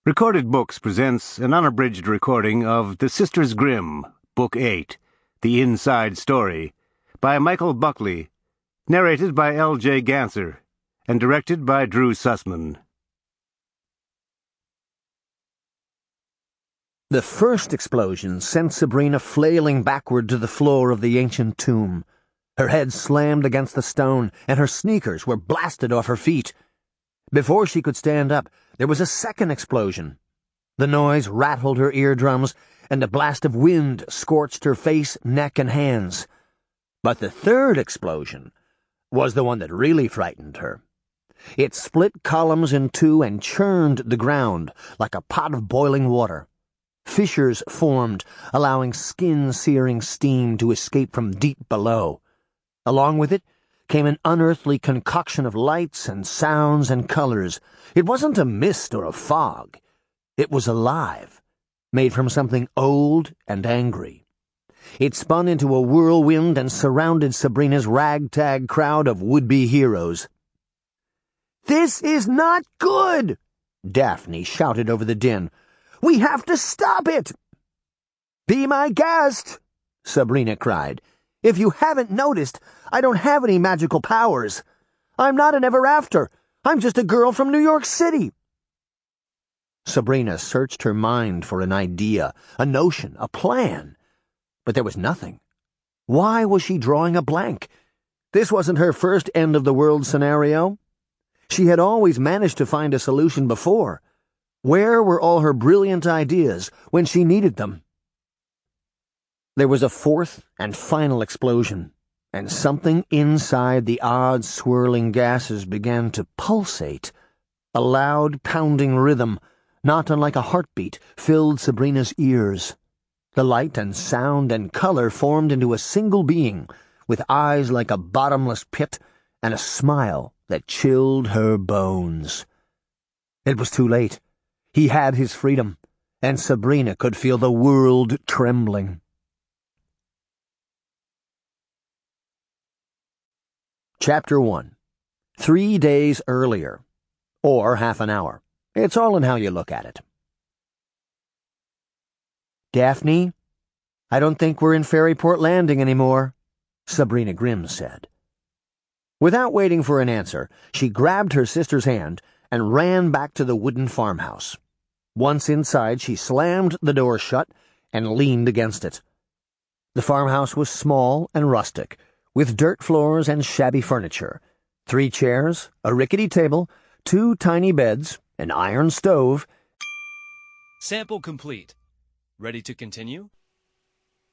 Recorded Books presents an unabridged recording of The Sisters Grimm, Book 8, The Inside Story, by Michael Buckley, narrated by L.J. Ganser, and directed by Drew Sussman. The first explosion sent Sabrina flailing backward to the floor of the ancient tomb. Her head slammed against the stone, and her sneakers were blasted off her feet. Before she could stand up, there was a second explosion. The noise rattled her eardrums, and a blast of wind scorched her face, neck, and hands. But the third explosion was the one that really frightened her. It split columns in two and churned the ground like a pot of boiling water. Fissures formed, allowing skin-searing steam to escape from deep below. Along with it came an unearthly concoction of lights and sounds and colors. It wasn't a mist or a fog. It was alive, made from something old and angry. It spun into a whirlwind and surrounded Sabrina's ragtag crowd of would-be heroes. "This is not good!" Daphne shouted over the din. "We have to stop it!" "Be my guest!" Sabrina cried. "If you haven't noticed, I don't have any magical powers. I'm not an Everafter. I'm just a girl from New York City." Sabrina searched her mind for an idea, a notion, a plan. But there was nothing. Why was she drawing a blank? This wasn't her first end-of-the-world scenario. She had always managed to find a solution before. Where were all her brilliant ideas when she needed them? There was a fourth and final explosion, and something inside the odd swirling gases began to pulsate. A loud pounding rhythm, not unlike a heartbeat, filled Sabrina's ears. The light and sound and color formed into a single being, with eyes like a bottomless pit and a smile that chilled her bones. It was too late. He had his freedom, and Sabrina could feel the world trembling. Chapter 1. 3 days earlier. Or half an hour. It's all in how you look at it. "Daphne, I don't think we're in Fairyport Landing anymore," Sabrina Grimm said. Without waiting for an answer, she grabbed her sister's hand and ran back to the wooden farmhouse. Once inside, she slammed the door shut and leaned against it. The farmhouse was small and rustic, with dirt floors and shabby furniture, 3 chairs, a rickety table, 2 tiny beds, an iron stove. Sample complete. Ready to continue?